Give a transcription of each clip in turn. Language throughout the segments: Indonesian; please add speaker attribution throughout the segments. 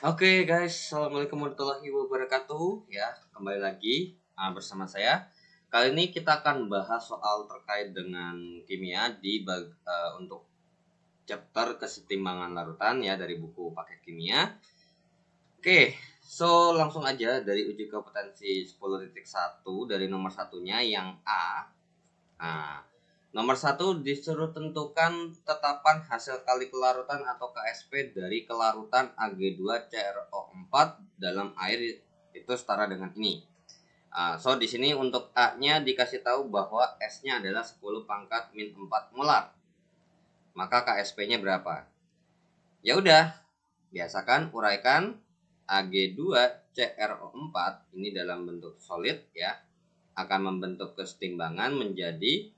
Speaker 1: Oke guys, assalamualaikum warahmatullahi wabarakatuh. Ya, kembali lagi bersama saya. Kali ini kita akan bahas soal terkait dengan kimia untuk chapter kesetimbangan larutan ya dari buku Paket Kimia. Oke, so langsung aja dari uji kompetensi 10.1 dari nomor satunya yang A. Nah, nomor 1 disuruh tentukan tetapan hasil kali kelarutan atau KSP dari kelarutan Ag2CrO4 dalam air itu setara dengan ini. So di sini untuk A-nya dikasih tahu bahwa S-nya adalah 10 pangkat min 4 molar. Maka KSP-nya berapa? Ya udah, biasakan uraikan Ag2CrO4 ini dalam bentuk solid ya, akan membentuk kesetimbangan menjadi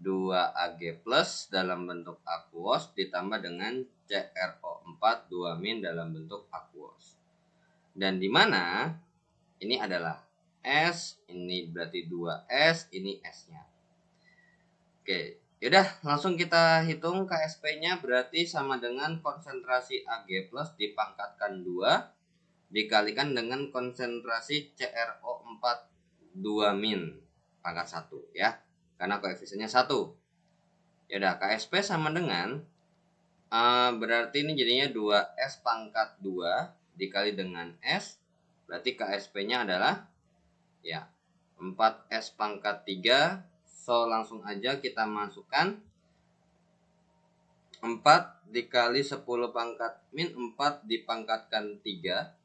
Speaker 1: 2Ag plus dalam bentuk aquos ditambah dengan CrO4 2- dalam bentuk aquos. Dan di mana ini adalah S, ini berarti 2S, ini S-nya. Oke, yaudah langsung kita hitung KSP-nya berarti sama dengan konsentrasi Ag plus dipangkatkan 2 dikalikan dengan konsentrasi CrO4 2- pangkat 1 ya. Karena koefisiennya 1. Ya udah, KSP sama dengan berarti ini jadinya 2S pangkat 2 dikali dengan S. Berarti KSP-nya adalah ya 4S pangkat 3. So langsung aja kita masukkan 4 dikali 10 pangkat min 4 dipangkatkan 3.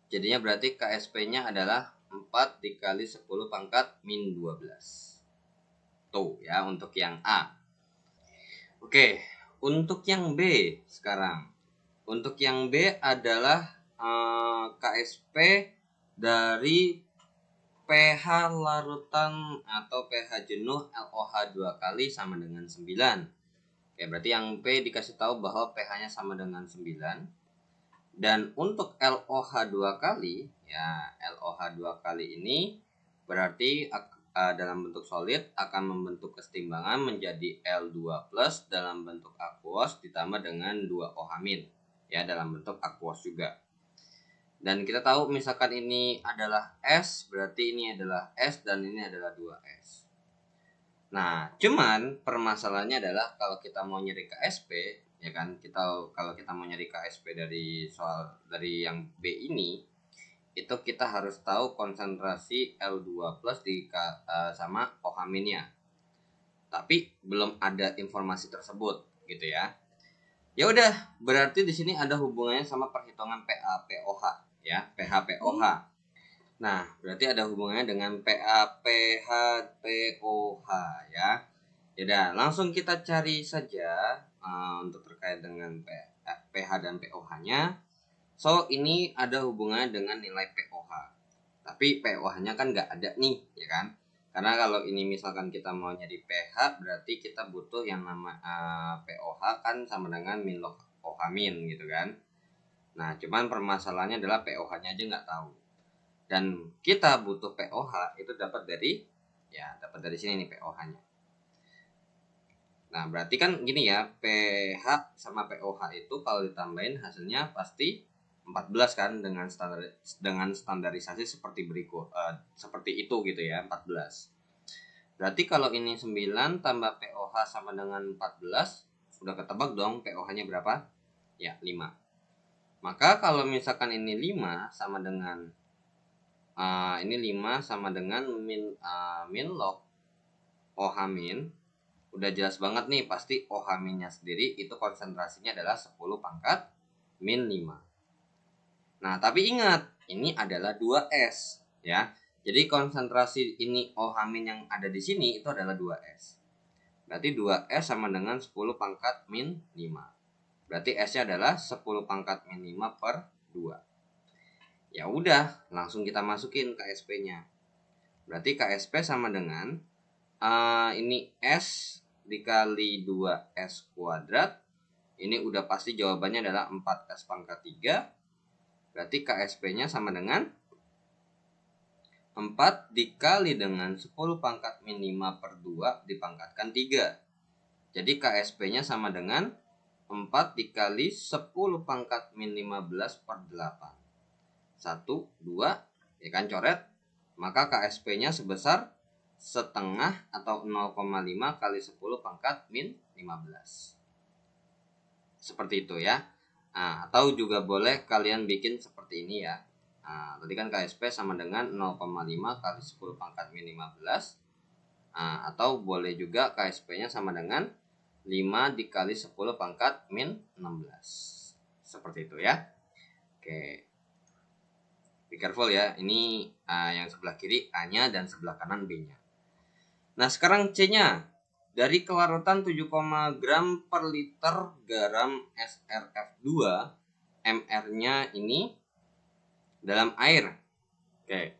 Speaker 1: Jadinya berarti KSP-nya adalah 4 dikali 10 pangkat min 12. Tuh ya untuk yang A. Oke, untuk yang B sekarang. Untuk yang B adalah KSP dari pH larutan atau pH jenuh LOH 2 kali sama dengan 9. Oke, berarti yang B dikasih tahu bahwa pH-nya sama dengan 9. Dan untuk LOH 2 kali, ya LOH 2 kali ini berarti dalam bentuk solid akan membentuk kesetimbangan menjadi L2 plus dalam bentuk aquos ditambah dengan 2OH- ya dalam bentuk aquos juga. Dan kita tahu misalkan ini adalah S, berarti ini adalah S dan ini adalah 2S. Nah, cuman permasalahannya adalah kalau kita mau nyari KSP, ya kan, kalau kita mau nyari KSP dari yang B ini, itu kita harus tahu konsentrasi L2 plus sama OH-nya. Tapi belum ada informasi tersebut gitu ya. Ya udah, berarti di sini ada hubungannya sama perhitungan PaPOH ya, pH-pOH. Nah, berarti ada hubungannya dengan PaPH-pOH ya. Yaudah, langsung kita cari saja untuk terkait dengan pH dan pOH-nya. So, ini ada hubungannya dengan nilai pOH. Tapi pOH-nya kan nggak ada nih, ya kan? Karena kalau ini misalkan kita mau nyari pH, berarti kita butuh yang nama pOH kan sama dengan min log OH- gitu kan. Nah, cuman permasalahannya adalah pOH-nya aja nggak tahu. Dan kita butuh pOH itu dapat dari sini nih pOH-nya. Nah, berarti kan gini ya, pH sama pOH itu kalau ditambahin hasilnya pasti 14 kan dengan standarisasi seperti berikut seperti itu gitu ya, 14. Berarti kalau ini 9 tambah pOH sama dengan 14, sudah ketebak dong pOH-nya berapa? Ya, 5. Maka kalau misalkan ini 5 sama dengan ini 5 sama dengan min log OH-, udah jelas banget nih pasti OH-nya sendiri itu konsentrasinya adalah 10 pangkat min 5. Nah, tapi ingat, ini adalah 2S ya. Jadi konsentrasi ini OH- yang ada di sini itu adalah 2S. Berarti 2S sama dengan 10 pangkat min 5. Berarti S-nya adalah 10 pangkat min 5 per 2. Ya udah, langsung kita masukin KSP-nya. Berarti KSP sama dengan ini S dikali 2S kuadrat. Ini udah pasti jawabannya adalah 4S pangkat 3. Berarti KSP-nya sama dengan 4 dikali dengan 10 pangkat min 5 per 2 dipangkatkan 3. Jadi KSP-nya sama dengan 4 dikali 10 pangkat min 15 per 8. 1, 2, ya kan, coret. Maka KSP-nya sebesar setengah atau 0,5 kali 10 pangkat min 15. Seperti itu ya. Nah, atau juga boleh kalian bikin seperti ini ya. Nah, tadi kan KSP sama dengan 0,5 kali 10 pangkat min 15. Nah, atau boleh juga KSP-nya sama dengan 5 dikali 10 pangkat min 16. Seperti itu ya. Oke. Be careful ya. Ini yang sebelah kiri A-nya dan sebelah kanan B-nya. Nah, sekarang C-nya. Dari kelarutan 7, gram per liter garam SRF2, MR-nya ini dalam air. Oke.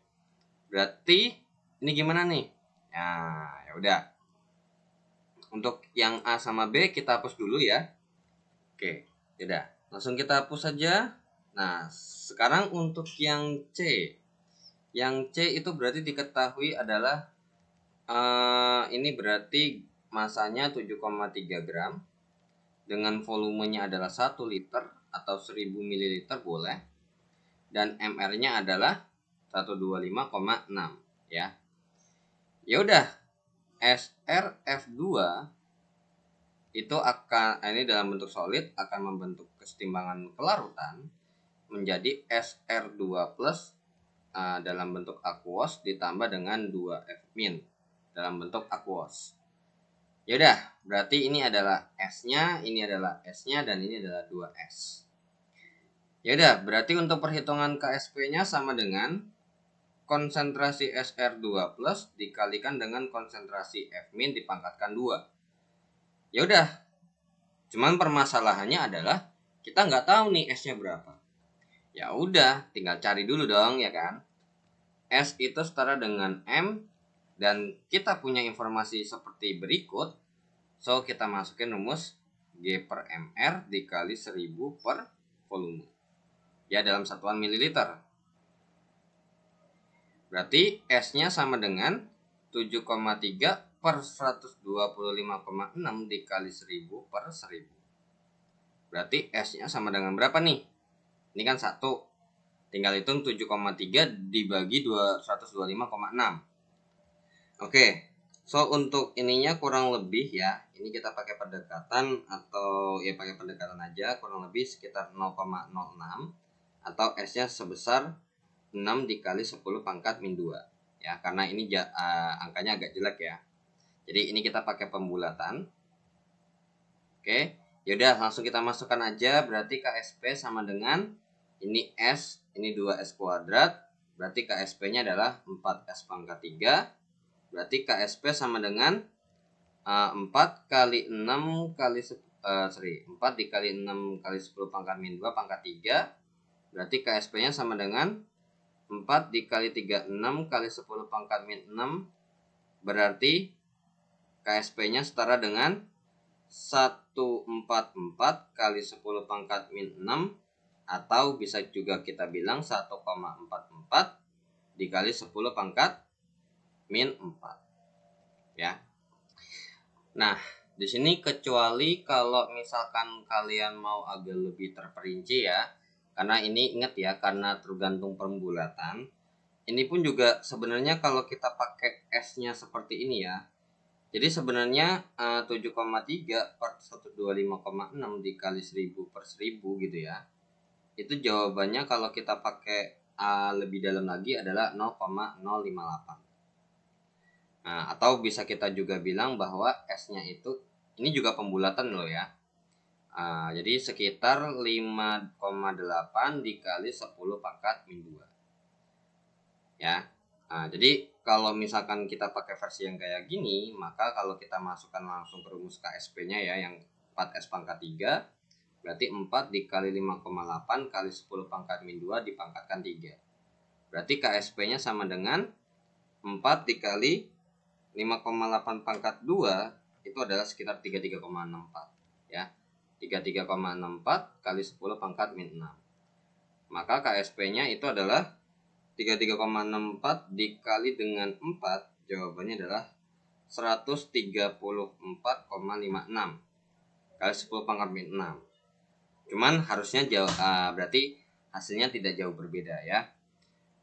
Speaker 1: Berarti ini gimana nih? Nah, ya udah. Untuk yang A sama B kita hapus dulu ya. Oke, yaudah. Langsung kita hapus saja. Nah, sekarang untuk yang C. Yang C itu berarti diketahui adalah ini berarti masanya 7,3 gram dengan volumenya adalah 1 liter atau 1000 ml boleh, dan MR-nya adalah 125,6 ya. Ya udah, SRF2 itu akan, ini dalam bentuk solid, akan membentuk kesetimbangan kelarutan menjadi SR2 plus dalam bentuk aquos ditambah dengan 2F- dalam bentuk aquos. Yaudah, berarti ini adalah S-nya, ini adalah S-nya, dan ini adalah 2S. Yaudah, berarti untuk perhitungan KSP-nya sama dengan konsentrasi SR2 plus dikalikan dengan konsentrasi F- dipangkatkan 2. Yaudah, cuman permasalahannya adalah kita nggak tahu nih S-nya berapa. Ya udah, tinggal cari dulu dong, ya kan? S itu setara dengan M, dan kita punya informasi seperti berikut. So, kita masukin rumus G per MR dikali 1000 per volume. Ya, dalam satuan mililiter. Berarti S-nya sama dengan 7,3 per 125,6 dikali 1000 per 1000. Berarti S-nya sama dengan berapa nih? Ini kan 1. Tinggal hitung 7,3 dibagi 125,6. Oke, so untuk ininya kurang lebih ya, ini kita pakai pendekatan atau ya pakai pendekatan aja, kurang lebih sekitar 0,06 atau S-nya sebesar 6 dikali 10 pangkat min 2 ya, karena ini angkanya agak jelek ya. Jadi ini kita pakai pembulatan. Oke, yaudah langsung kita masukkan aja. Berarti KSP sama dengan ini S, ini 2S kuadrat. Berarti KSP-nya adalah 4S pangkat 3. Berarti KSP sama dengan 4 kali 6 kali 4 dikali 6 kali 10 pangkat min 2 pangkat 3. Berarti KSP-nya sama dengan 4 dikali 36 kali 10 pangkat min 6. Berarti KSP-nya setara dengan 144 kali 10 pangkat min 6, atau bisa juga kita bilang 1,44 dikali 10 pangkat min 4 ya. Nah, di sini kecuali kalau misalkan kalian mau agak lebih terperinci ya, karena ini ingat ya, karena tergantung pembulatan. Ini pun juga sebenarnya kalau kita pakai S-nya seperti ini ya. Jadi sebenarnya 7,3 per 125,6 dikali 1000 per 1000 gitu ya. Itu jawabannya kalau kita pakai lebih dalam lagi adalah 0,058. Nah, atau bisa kita juga bilang bahwa S-nya itu, ini juga pembulatan loh ya. Jadi sekitar 5,8 dikali 10 pangkat min 2. Ya. Jadi kalau misalkan kita pakai versi yang kayak gini, maka kalau kita masukkan langsung ke rumus KSP-nya ya, yang 4S pangkat 3, berarti 4 dikali 5,8 kali 10 pangkat min 2 dipangkatkan 3. Berarti KSP-nya sama dengan 4 dikali 5,8 pangkat 2 itu adalah sekitar 33,64 ya. 33,64 kali 10 pangkat min 6. Maka KSP-nya itu adalah 33,64 dikali dengan 4, jawabannya adalah 134,56 kali 10 pangkat min 6. Cuman harusnya berarti hasilnya tidak jauh berbeda ya.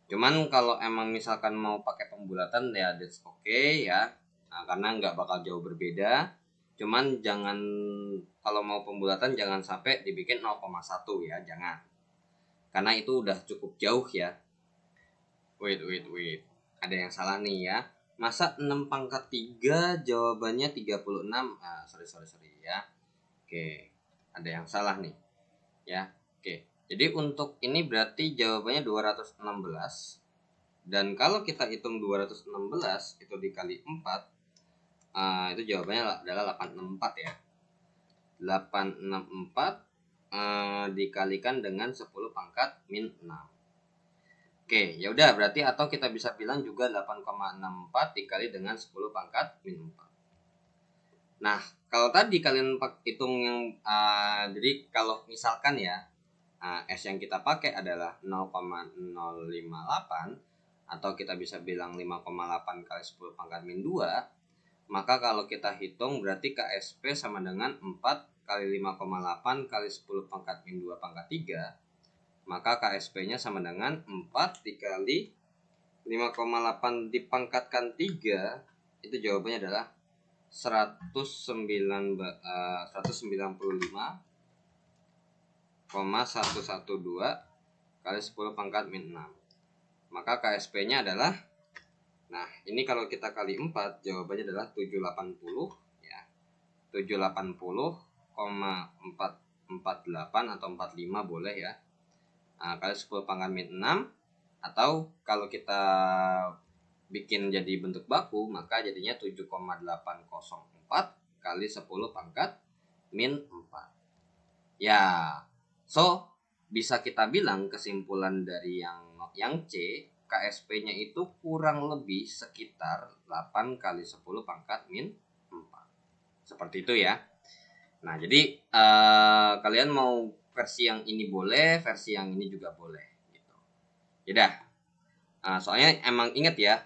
Speaker 1: Cuman kalau emang misalkan mau pakai pembulatan ya that's okay ya. Nah, karena nggak bakal jauh berbeda. Cuman jangan, kalau mau pembulatan jangan sampai dibikin 0,1 ya, jangan. Karena itu udah cukup jauh ya. Wait. Ada yang salah nih ya. Masa 6 pangkat 3 jawabannya 36? Sorry ya. Oke, ada yang salah nih ya. Oke, jadi untuk ini berarti jawabannya 216. Dan kalau kita hitung 216 itu dikali 4, itu jawabannya adalah 864 ya. 864 dikalikan dengan 10 pangkat min 6. Oke, ya udah berarti, atau kita bisa bilang juga 8,64 dikali dengan 10 pangkat min 4. Nah, kalau tadi kalian hitung yang jadi kalau misalkan ya S yang kita pakai adalah 0,058 atau kita bisa bilang 5,8 kali 10 pangkat min 2, maka kalau kita hitung berarti KSP sama dengan 4 kali 5,8 kali 10 pangkat min 2 pangkat 3. Maka KSP-nya sama dengan 4 dikali 5,8 dipangkatkan 3, itu jawabannya adalah 195,112 kali 10 pangkat min 6. Maka KSP-nya adalah, nah ini kalau kita kali 4 jawabannya adalah 780 ya. 780,448 atau 45 boleh ya. Kali 10 pangkat min 6, atau kalau kita bikin jadi bentuk baku maka jadinya 7,804 kali 10 pangkat min 4 ya. So bisa kita bilang kesimpulan dari yang C, KSP-nya itu kurang lebih sekitar 8 kali 10 pangkat min 4. Seperti itu ya. Nah jadi kalian mau versi yang ini boleh, versi yang ini juga boleh gitu. Yaudah, soalnya emang ingat ya,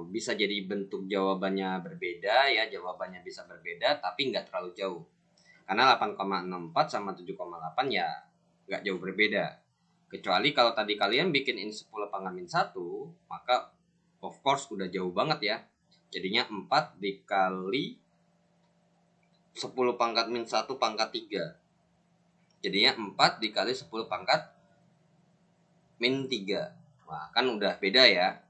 Speaker 1: bisa jadi bentuk jawabannya berbeda ya, jawabannya bisa berbeda tapi nggak terlalu jauh. Karena 8,64 sama 7,8 ya nggak jauh berbeda. Kecuali kalau tadi kalian bikin ini 10 pangkat min 1, maka of course udah jauh banget ya. Jadinya 4 dikali 10 pangkat min 1 pangkat 3. Jadinya 4 dikali 10 pangkat min 3. Wah, kan udah beda ya.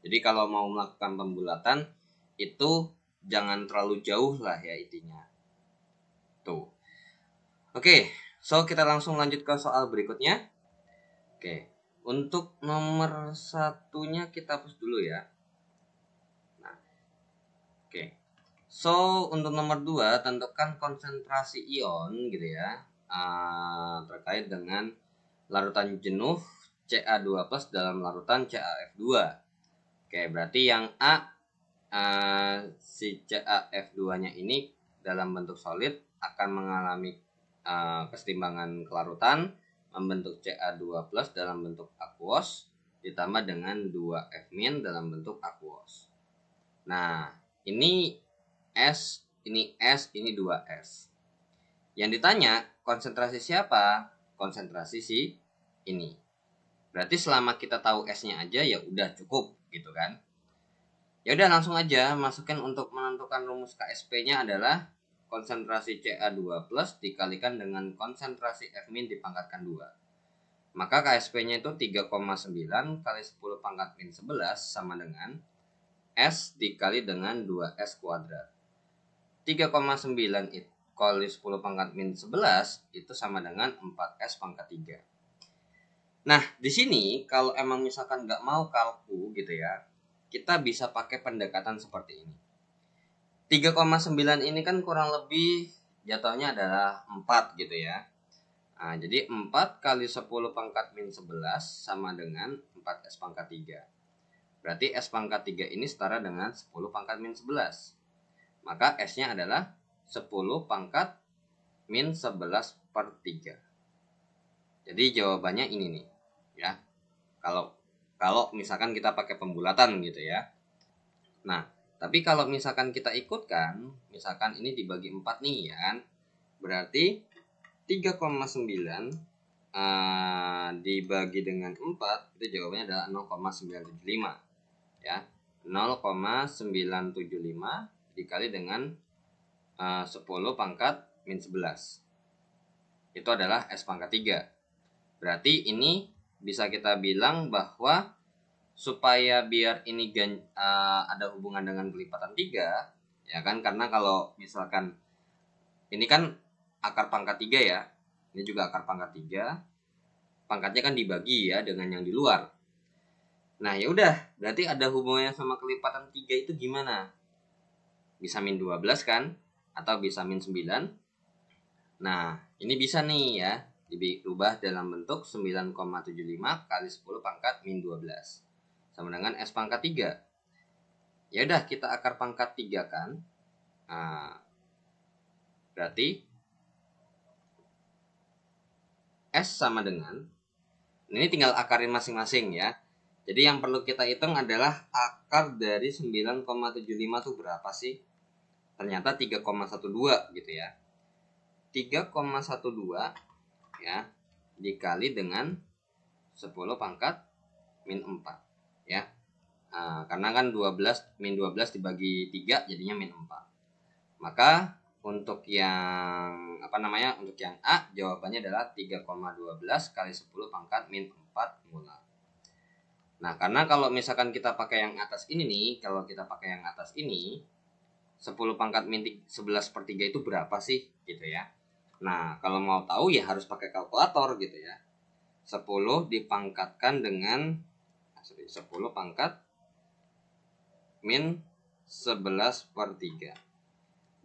Speaker 1: Jadi kalau mau melakukan pembulatan itu jangan terlalu jauh lah ya intinya. Tuh. Oke, so kita langsung lanjut ke soal berikutnya. Oke, untuk nomor 1-nya kita hapus dulu ya. Nah, oke. So, untuk nomor 2, tentukan konsentrasi ion gitu ya. Terkait dengan larutan jenuh Ca2+ dalam larutan CaF2. Oke, berarti yang A, si CaF2-nya ini dalam bentuk solid akan mengalami kesetimbangan kelarutan, membentuk Ca2+ dalam bentuk aquos ditambah dengan 2F- dalam bentuk aquos. Nah, ini S, ini S, ini 2S. Yang ditanya konsentrasi siapa? Konsentrasi si ini. Berarti selama kita tahu S-nya aja ya udah cukup gitu kan. Ya udah langsung aja masukin untuk menentukan rumus KSP-nya adalah konsentrasi Ca2+ dikalikan dengan konsentrasi F- dipangkatkan 2. Maka KSP-nya itu 3,9 kali 10 pangkat min 11 sama dengan S dikali dengan 2S kuadrat. 3,9 kali 10 pangkat min 11 itu sama dengan 4S pangkat 3. Nah, di sini kalau emang misalkan nggak mau kalku gitu ya, kita bisa pakai pendekatan seperti ini. 3,9 ini kan kurang lebih jatuhnya adalah 4 gitu ya. Nah, jadi 4 kali 10 pangkat min 11 sama dengan 4S pangkat 3. Berarti S pangkat 3 ini setara dengan 10 pangkat min 11. Maka S-nya adalah 10 pangkat min 11 per 3. Jadi jawabannya ini nih ya. Kalau misalkan kita pakai pembulatan gitu ya. Nah, tapi kalau misalkan kita ikutkan, misalkan ini dibagi 4 nih ya kan. Berarti 3,9 dibagi dengan 4, itu jawabannya adalah 0,975 ya. 0,975 dikali dengan 10 pangkat min 11. Itu adalah S pangkat 3. Berarti ini bisa kita bilang bahwa supaya biar ini ada hubungan dengan kelipatan 3, ya kan, karena kalau misalkan ini kan akar pangkat 3 ya, ini juga akar pangkat 3, pangkatnya kan dibagi ya dengan yang di luar. Nah ya udah, berarti ada hubungannya sama kelipatan 3 itu gimana? Bisa min 12 kan, atau bisa min 9. Nah ini bisa nih ya, diubah dalam bentuk 9,75 kali 10 pangkat min 12 sama dengan S pangkat 3. Ya udah, kita akar pangkat 3 kan. Nah, berarti S sama dengan, ini tinggal akarin masing-masing ya. Jadi yang perlu kita hitung adalah akar dari 9,75 itu berapa sih? Ternyata 3,12 gitu ya. 3,12 ya dikali dengan 10 pangkat min 4 ya. Karena kan 12 min 12 dibagi 3 jadinya min 4. Maka untuk yang untuk yang A jawabannya adalah 3,12 kali 10 pangkat min 4 molar. Nah, karena kalau misalkan kita pakai yang atas ini nih, kalau kita pakai yang atas ini 10 pangkat min 11/3 itu berapa sih gitu ya. Nah, kalau mau tahu ya harus pakai kalkulator gitu ya. 10 dipangkatkan dengan 10 pangkat min 11/3.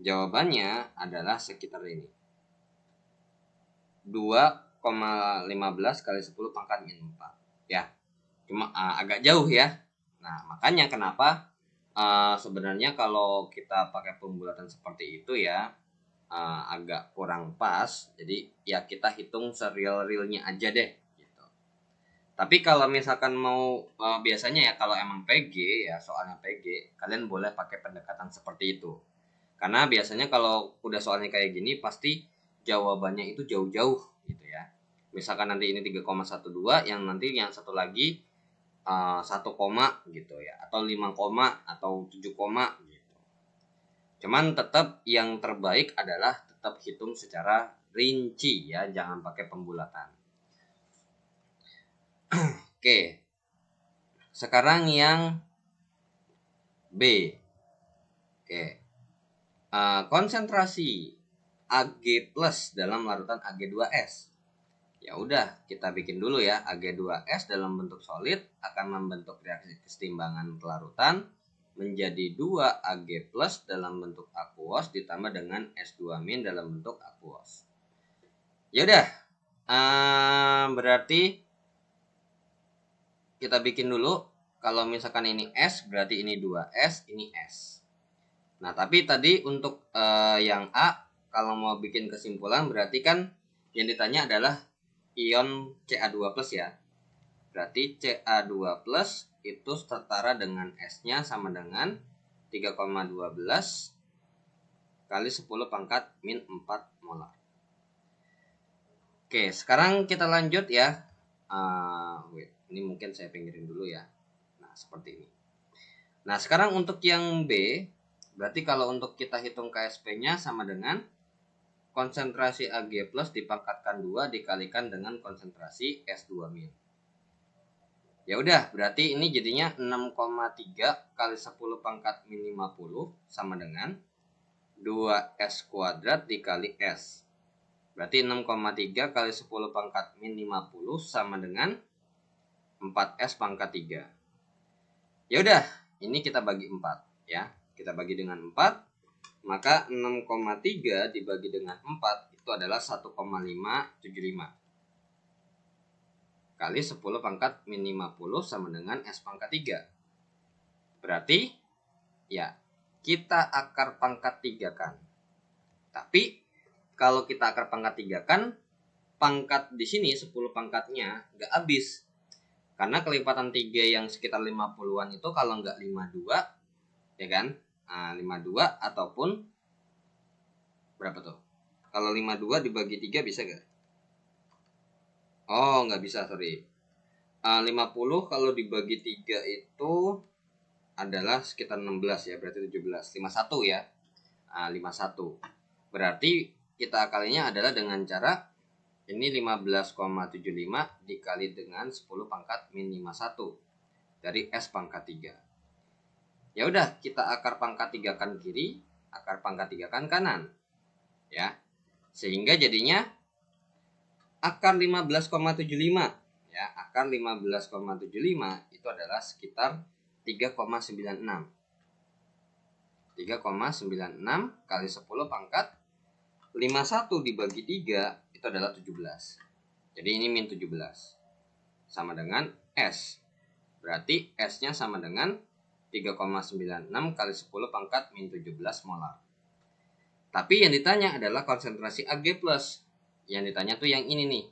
Speaker 1: Jawabannya adalah sekitar ini. 2,15 kali 10 pangkat min 4. Ya, cuma agak jauh ya. Nah, makanya kenapa sebenarnya kalau kita pakai pembulatan seperti itu ya agak kurang pas. Jadi ya kita hitung serial-realnya aja deh. Tapi kalau misalkan mau biasanya ya kalau emang PG ya soalnya PG, kalian boleh pakai pendekatan seperti itu. Karena biasanya kalau udah soalnya kayak gini pasti jawabannya itu jauh-jauh gitu ya. Misalkan nanti ini 3,12, yang nanti yang satu lagi 1 koma gitu ya, atau 5 koma atau 7 koma gitu. Cuman tetap yang terbaik adalah tetap hitung secara rinci ya, jangan pakai pembulatan. Oke, sekarang yang B. Oke, konsentrasi Ag plus dalam larutan Ag2S. Ya udah, kita bikin dulu ya. Ag2S dalam bentuk solid akan membentuk reaksi kesetimbangan kelarutan menjadi 2 Ag plus dalam bentuk akuos ditambah dengan S2- dalam bentuk akuos. Ya udah, berarti kita bikin dulu. Kalau misalkan ini S, berarti ini 2S, ini S. Nah, tapi tadi untuk yang A, kalau mau bikin kesimpulan, berarti kan yang ditanya adalah ion Ca2 plus ya. Berarti Ca2 plus itu setara dengan S-nya sama dengan 3,12 kali 10 pangkat min 4 molar. Oke, sekarang kita lanjut ya. Ini mungkin saya pinggirin dulu ya. Nah, seperti ini. Nah, sekarang untuk yang B, berarti kalau untuk kita hitung KSP-nya sama dengan konsentrasi Ag plus dipangkatkan 2 dikalikan dengan konsentrasi S2-. Ya udah, berarti ini jadinya 6,3 kali 10 pangkat min 50 sama dengan 2S kuadrat dikali S. Berarti 6,3 kali 10 pangkat min 50 sama dengan 4S pangkat 3. Ya udah, ini kita bagi 4 ya. Kita bagi dengan 4, maka 6,3 dibagi dengan 4 itu adalah 1,575 kali 10 pangkat min 50 sama dengan S pangkat 3. Berarti ya kita akar pangkat 3 kan. Tapi kalau kita akar pangkat 3 kan, pangkat di sini 10 pangkatnya nggak habis. Karena kelipatan 3 yang sekitar 50-an itu kalau nggak 52, ya kan? 52 ataupun berapa tuh? Kalau 52 dibagi 3 bisa nggak? Oh, nggak bisa, sorry. 50 kalau dibagi 3 itu adalah sekitar 16 ya, berarti 17. 51 ya. 51. Berarti kita akalinya adalah dengan cara ini 15,75 dikali dengan 10 pangkat min 51 dari S pangkat 3. Ya udah, kita akar pangkat 3 kan kiri, akar pangkat 3 kan kanan. Ya. Sehingga jadinya akar 15,75 ya, akar 15,75 itu adalah sekitar 3,96. 3,96 kali 10 pangkat 51 dibagi 3 itu adalah 17. Jadi ini min 17. Sama dengan S. Berarti S-nya sama dengan 3,96 kali 10 pangkat min 17 molar. Tapi yang ditanya adalah konsentrasi Ag+. Yang ditanya tuh yang ini nih.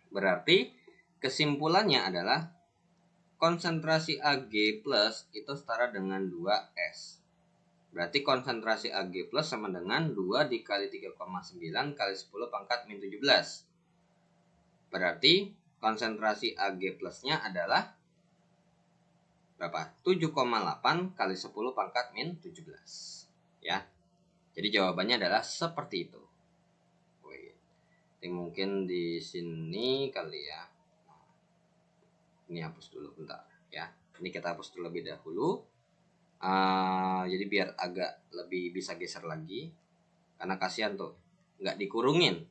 Speaker 1: Berarti kesimpulannya adalah konsentrasi Ag+ itu setara dengan 2S. Berarti konsentrasi Ag+ sama dengan 2 dikali 3,9 kali 10 pangkat min 17. Berarti konsentrasi Ag+-nya adalah berapa? 7,8 kali 10 pangkat min 17. Ya. Jadi jawabannya adalah seperti itu. Mungkin di sini kali ya. Ini hapus dulu bentar ya. Ini kita hapus terlebih dahulu. Jadi biar agak lebih bisa geser lagi. Karena kasihan tuh, nggak dikurungin,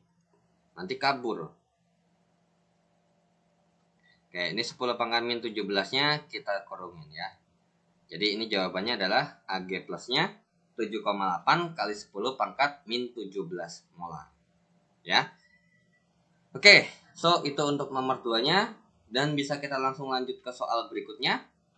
Speaker 1: nanti kabur. Oke, ini 10 pangkat min 17-nya kita kurungin ya. Jadi ini jawabannya adalah Ag plusnya 7,8 kali 10 pangkat min 17 molar. Ya. Oke, so itu untuk nomor 2-nya. Dan bisa kita langsung lanjut ke soal berikutnya.